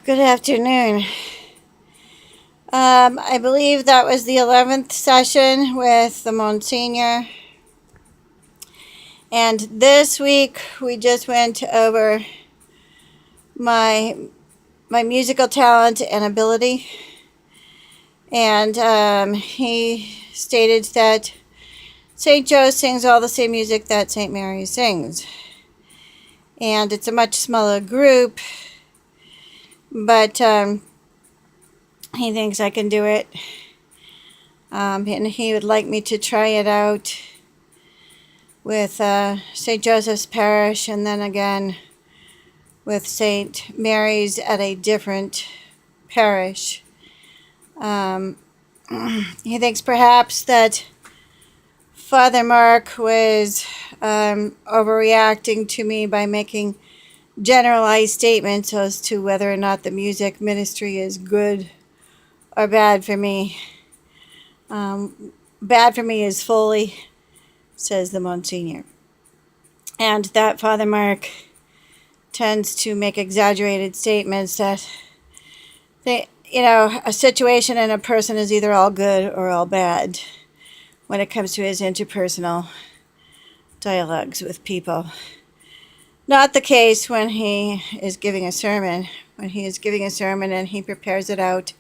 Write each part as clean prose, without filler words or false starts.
Good afternoon. I believe that was the 11th session with the Msgr. And this week we just went over my musical talent and ability. And he stated that St. Joe sings all the same music that St. Mary sings. And it's a much smaller group, but he thinks I can do it. And he would like me to try it out with St. Joseph's Parish and then again with St. Mary's at a different parish. He thinks perhaps that Father Mark was overreacting to me by making generalized statements as to whether or not the music ministry is good or bad for me. Bad for me is fully, says the Msgr. And that Father Mark tends to make exaggerated statements that a situation and a person is either all good or all bad when it comes to his interpersonal dialogues with people. Not the case when he is giving a sermon. When he is giving a sermon and he prepares it out,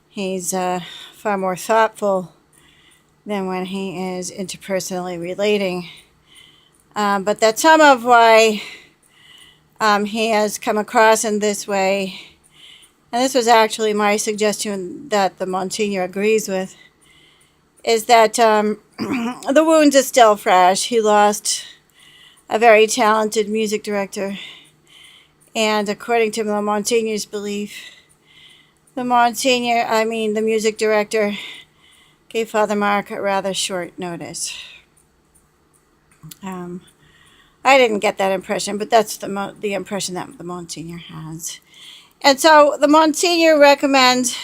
he's far more thoughtful than when he is interpersonally relating. But that's some of why he has come across in this way. And this was actually my suggestion that the Msgr agrees with, is that the wound is still fresh. He lost a very talented music director. And according to the Msgr's belief, the music director, gave Father Mark a rather short notice. I didn't get that impression, but that's the impression that the Msgr has. And so the Msgr recommends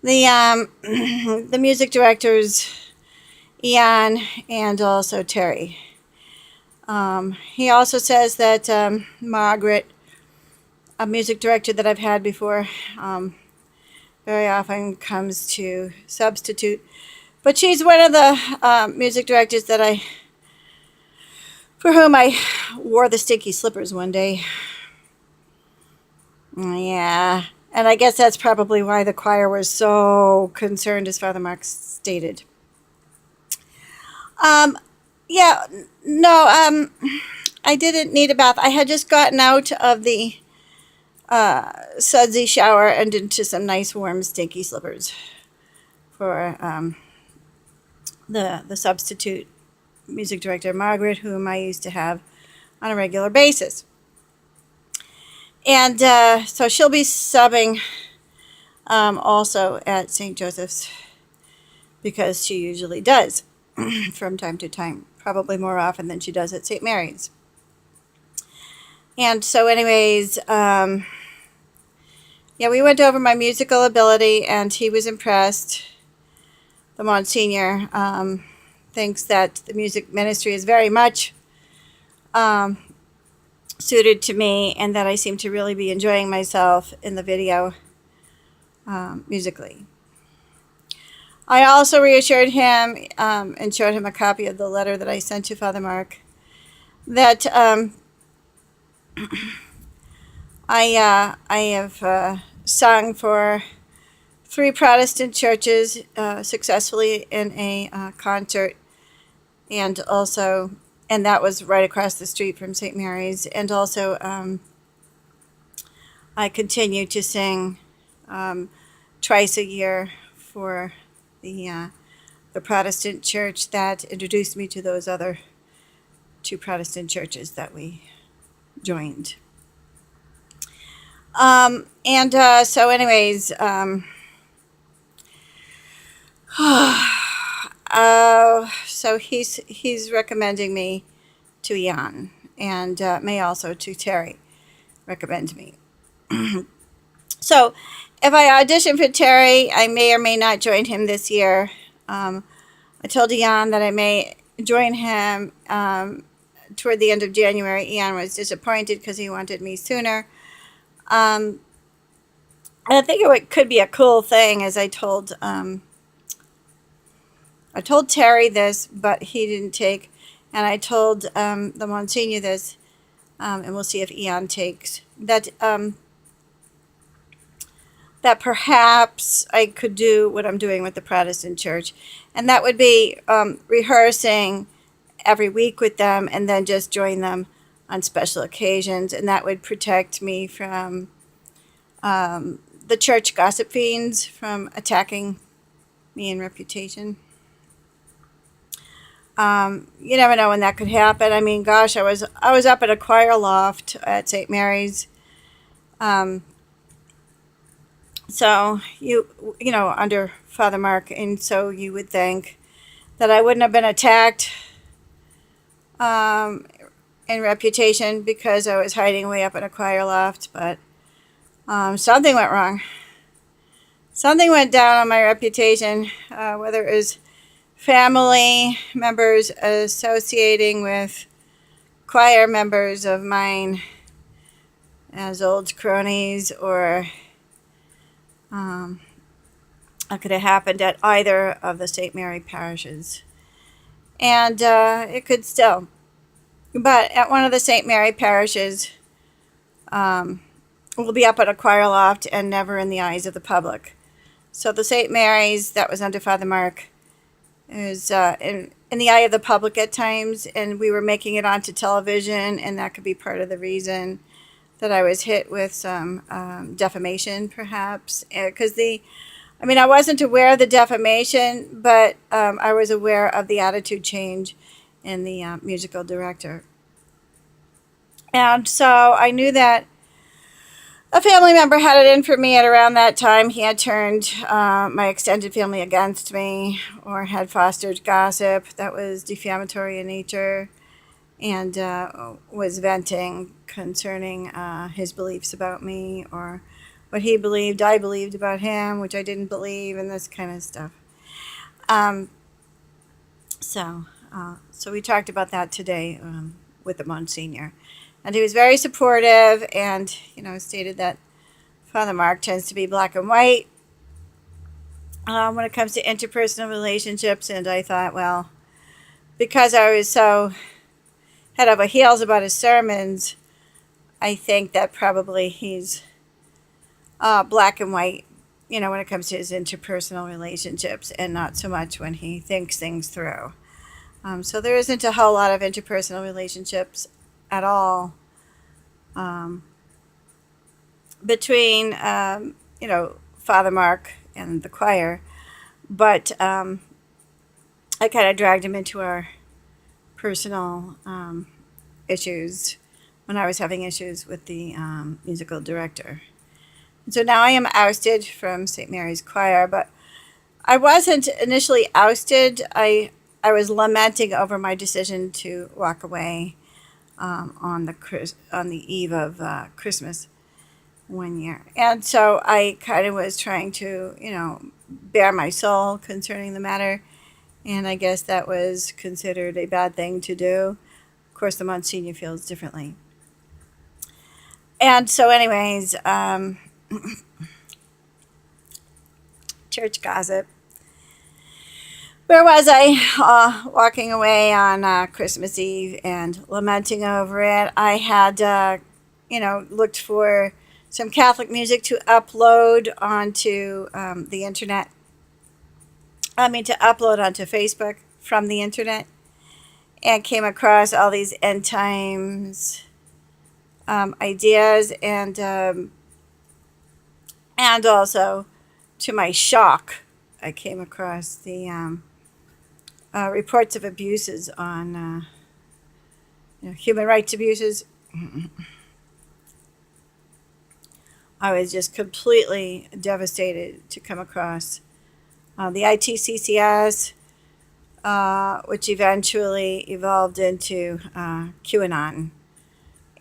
the music directors, Ian and also Terry. He also says that Margaret, a music director that I've had before, very often comes to substitute. But she's one of the music directors for whom I wore the stinky slippers one day. Yeah, and I guess that's probably why the choir was so concerned, as Father Mark stated. I didn't need a bath. I had just gotten out of the sudsy shower and into some nice warm stinky slippers for the substitute music director, Margaret, whom I used to have on a regular basis. And so she'll be subbing also at St. Joseph's, because she usually does from time to time, probably more often than she does at St. Mary's. And so anyways, we went over my musical ability, and he was impressed. The Msgr thinks that the music ministry is very much suited to me, and that I seem to really be enjoying myself in the video musically. I also reassured him and showed him a copy of the letter that I sent to Father Mark, that I have sung for 3 Protestant churches successfully in a concert, and that was right across the street from St. Mary's. And also I continue to sing twice a year for the Protestant church that introduced me to those other 2 Protestant churches that we joined. So anyways, so he's recommending me to Jan, and may also to Terry recommend me. So if I audition for Terry, I may or may not join him this year. I told Jan that I may join him toward the end of January. Ian was disappointed because he wanted me sooner. And I think could be a cool thing, as I told Terry this, but he didn't take, and I told the Monsignor this, and we'll see if Eon takes that. That perhaps I could do what I'm doing with the Protestant Church, and that would be rehearsing every week with them, and then just join them on special occasions, and that would protect me from the church gossip fiends from attacking me in reputation. You never know when that could happen. I mean, gosh, I was up at a choir loft at St. Mary's. So you know, under Father Mark, and so you would think that I wouldn't have been attacked in reputation because I was hiding way up in a choir loft, but something went wrong. Something went down on my reputation, whether it was family members associating with choir members of mine as old cronies, or it could have happened at either of the St. Mary parishes. And it could still. But at one of the St. Mary parishes, we'll be up at a choir loft and never in the eyes of the public. So the St. Mary's that was under Father Mark is in the eye of the public at times, and we were making it onto television, and that could be part of the reason that I was hit with some defamation, perhaps. Because I wasn't aware of the defamation, but I was aware of the attitude change in the musical director. And so I knew that a family member had it in for me at around that time. He had turned my extended family against me, or had fostered gossip that was defamatory in nature, and was venting concerning his beliefs about me, or what he believed I believed about him, which I didn't believe, and this kind of stuff. So we talked about that today with the Monsignor. And he was very supportive, and, stated that Father Mark tends to be black and white when it comes to interpersonal relationships. And I thought, well, because I was so head over heels about his sermons, I think that probably he's black and white, when it comes to his interpersonal relationships, and not so much when he thinks things through. So there isn't a whole lot of interpersonal relationships at all between Father Mark and the choir, but I kind of dragged him into our personal issues when I was having issues with the musical director. And so now I am ousted from St. Mary's Choir, but I wasn't initially ousted. I was lamenting over my decision to walk away on the eve of Christmas one year, and so I kind of was trying to, bare my soul concerning the matter, and I guess that was considered a bad thing to do. Of course, the Monsignor feels differently, and so, anyways, church gossip. Where was I? Walking away on Christmas Eve and lamenting over it. I had, looked for some Catholic music to upload onto the internet. To upload onto Facebook from the internet, and came across all these end times ideas, and also, to my shock, I came across the reports of abuses on human rights abuses. I was just completely devastated to come across the ITCCS, which eventually evolved into QAnon.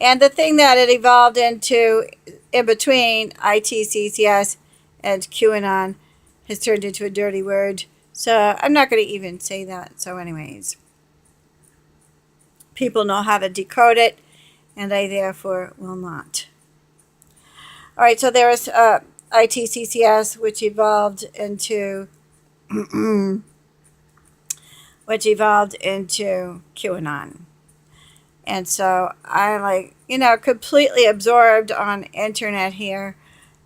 And the thing that it evolved into in between ITCCS and QAnon has turned into a dirty word. So I'm not going to even say that. So anyways, people know how to decode it, and I therefore will not. All right, so there was ITCCS, which evolved into QAnon. And so I completely absorbed on internet here,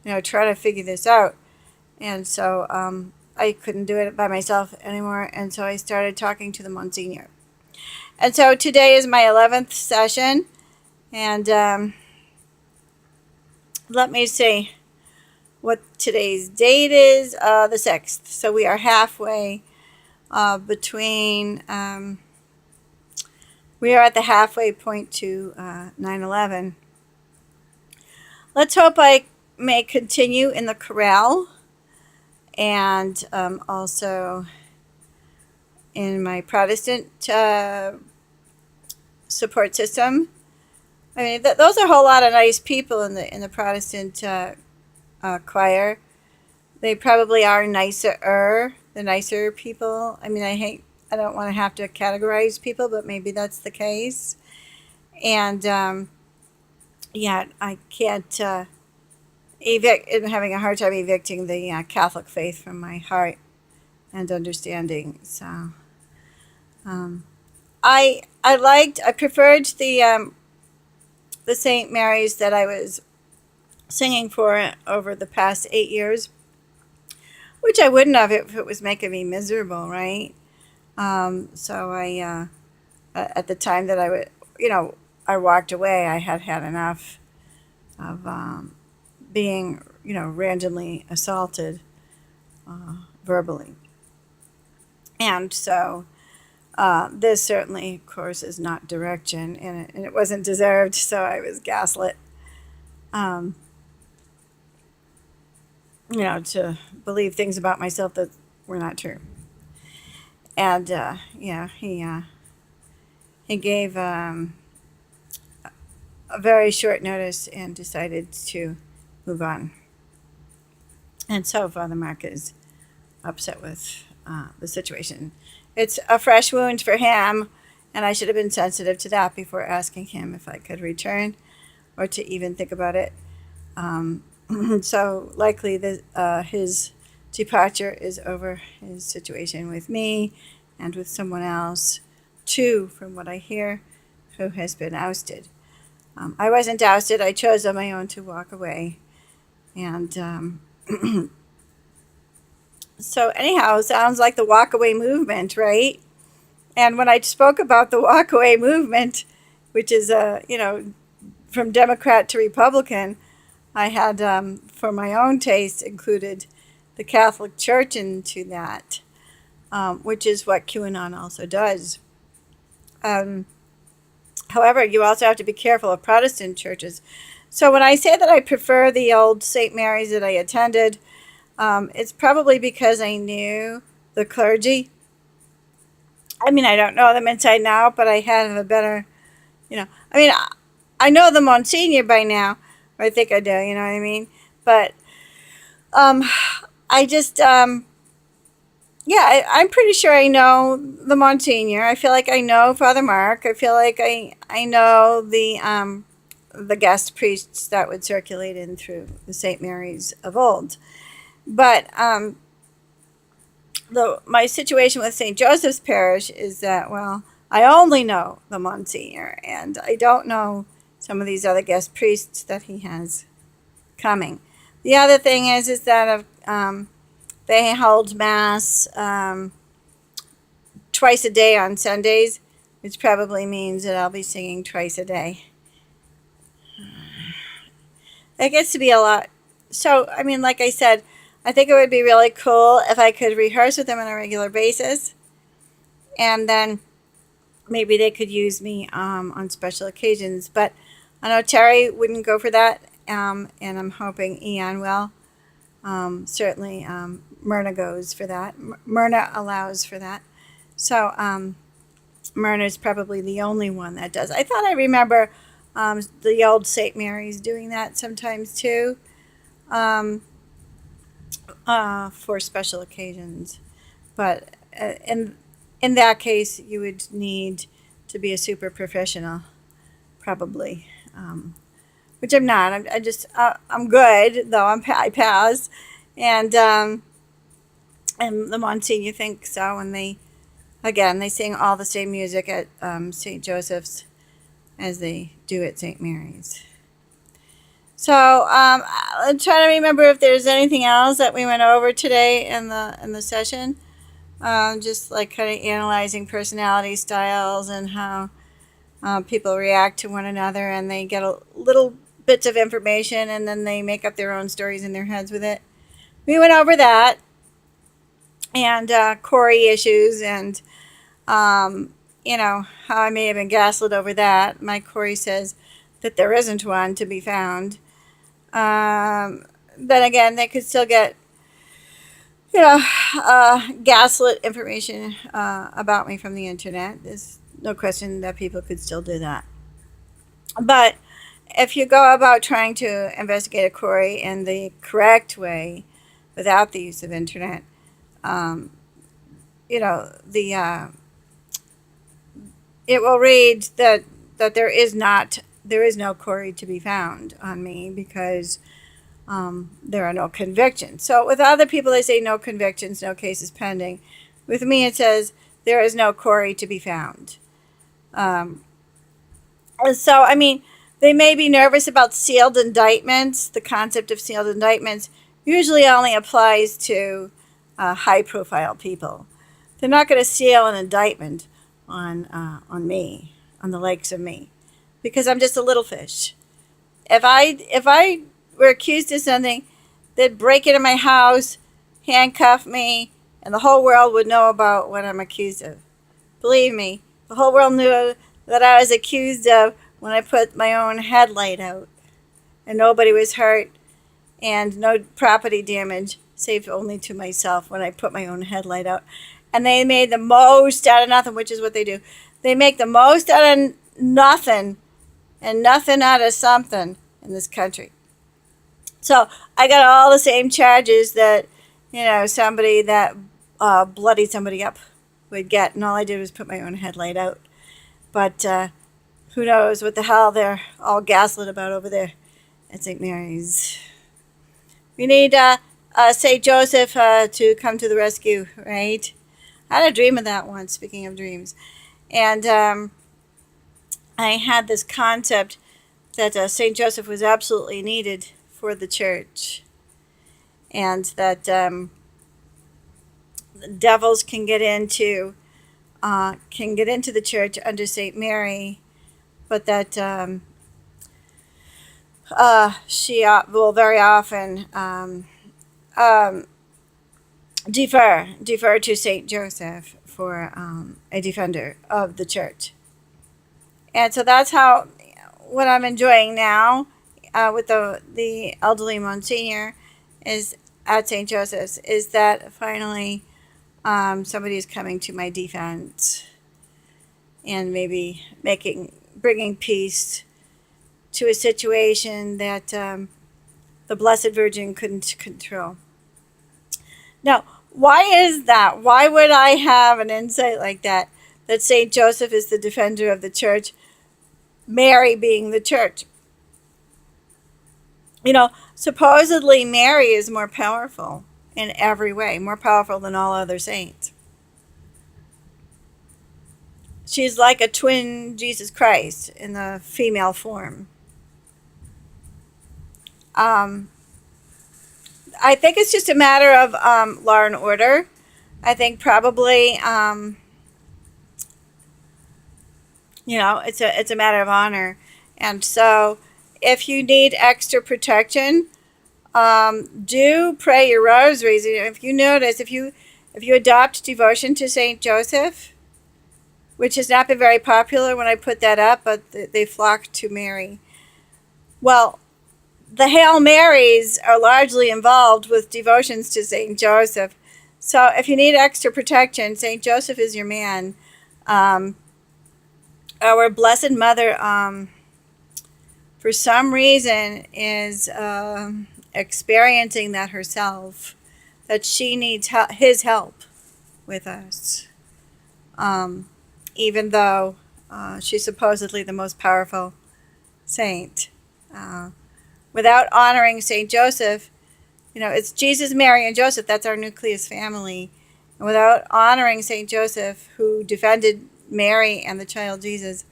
trying to figure this out. And so I couldn't do it by myself anymore. And so I started talking to the Msgr. And so today is my 11th session. And let me see what today's date is, the 6th. So we are halfway between, we are at the halfway point to 9/11. Let's hope I may continue in the corral and also in my Protestant support system. I mean, those are a whole lot of nice people in the Protestant choir. They probably are the nicer people. I mean, I don't want to have to categorize people, but maybe that's the case. And yeah, I can't I'm having a hard time evicting the Catholic faith from my heart and understanding. So I preferred the St. Mary's that I was singing for over the past 8 years, which I wouldn't have if it was making me miserable, right? So I at the time that I walked away, I had enough of being randomly assaulted verbally, and so this certainly, of course, is not direction, and it wasn't deserved. So I was gaslit, to believe things about myself that were not true. And he gave a very short notice and decided to move on. And so Father Mark is upset with the situation. It's a fresh wound for him, and I should have been sensitive to that before asking him if I could return or to even think about it. So likely his departure is over his situation with me and with someone else, too, from what I hear, who has been ousted. I wasn't ousted. I chose on my own to walk away. And so anyhow, sounds like the walkaway movement, right? And when I spoke about the walkaway movement, which is, from Democrat to Republican, I had, for my own taste, included the Catholic Church into that, which is what QAnon also does. However, you also have to be careful of Protestant churches. So when I say that I prefer the old St. Mary's that I attended, it's probably because I knew the clergy. I mean, I don't know them inside now, but I have a better, I know the Monsignor by now, or I think I do, you know what I mean? But I just, I'm pretty sure I know the Monsignor. I feel like I know Father Mark. I feel like I know the guest priests that would circulate in through the St. Mary's of old. But my situation with St. Joseph's Parish is that, well, I only know the Monsignor, and I don't know some of these other guest priests that he has coming. The other thing is that they hold Mass twice a day on Sundays, which probably means that I'll be singing twice a day. It gets to be a lot. So, I mean, like I said, I think it would be really cool if I could rehearse with them on a regular basis. And then maybe they could use me on special occasions. But I know Terry wouldn't go for that. And I'm hoping Ian will. Certainly Myrna goes for that. Myrna allows for that. So Myrna is probably the only one that does. I thought I remember the old St. Mary's doing that sometimes too, for special occasions. But in that case, you would need to be a super professional, probably, which I'm not. I'm just I'm good though. I pass, and the Monsignor thinks so, and they sing all the same music at St. Joseph's as they do at St. Mary's. So I'm trying to remember if there's anything else that we went over today in the session. Just like kind of analyzing personality styles and how people react to one another, and they get a little bits of information and then they make up their own stories in their heads with it. We went over that, and CORI issues, and how I may have been gaslit over that. My CORI says that there isn't one to be found. Then again, they could still get gaslit information about me from the internet. There's no question that people could still do that. But if you go about trying to investigate a CORI in the correct way, without the use of internet, it will read that there is no CORI to be found on me, because there are no convictions. So with other people, they say no convictions, no cases pending. With me, it says there is no CORI to be found. So, I mean, they may be nervous about sealed indictments. The concept of sealed indictments usually only applies to high-profile people. They're not going to seal an indictment on me, on the likes of me, because I'm just a little fish. If I were accused of something, they'd break into my house, handcuff me, and the whole world would know about what I'm accused of. Believe me, the whole world knew that I was accused of when I put my own headlight out, and nobody was hurt, and no property damage, save only to myself when I put my own headlight out. And they made the most out of nothing, which is what they do. They make the most out of nothing and nothing out of something in this country. So I got all the same charges that, somebody that bloodied somebody up would get, and all I did was put my own headlight out. But who knows what the hell they're all gaslit about over there at St. Mary's. We need St. Joseph to come to the rescue, right? I had a dream of that once, speaking of dreams. And I had this concept that St. Joseph was absolutely needed for the church, and that devils can get into the church under St. Mary, but that she will very often defer to St. Joseph for a defender of the church. And so that's what I'm enjoying now with the elderly Monsignor is at St. Joseph's, is that finally somebody is coming to my defense and maybe bringing peace to a situation that the Blessed Virgin couldn't control. Now, why is that? Why would I have an insight like that St. Joseph is the defender of the church, Mary being the church? Supposedly Mary is more powerful in every way, more powerful than all other saints. She's like a twin Jesus Christ in the female form. I think it's just a matter of law and order. I think probably, it's a matter of honor. And so if you need extra protection, do pray your rosaries. If you notice, if you adopt devotion to St. Joseph, which has not been very popular when I put that up, but they flock to Mary. Well, the Hail Marys are largely involved with devotions to St. Joseph. So if you need extra protection, St. Joseph is your man. Our Blessed Mother, for some reason, is experiencing that herself, that she needs his help with us. Even though she's supposedly the most powerful saint. Without honoring St. Joseph, it's Jesus, Mary, and Joseph. That's our Nucleus family. And without honoring St. Joseph, who defended Mary and the child Jesus,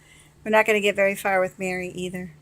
we're not going to get very far with Mary either.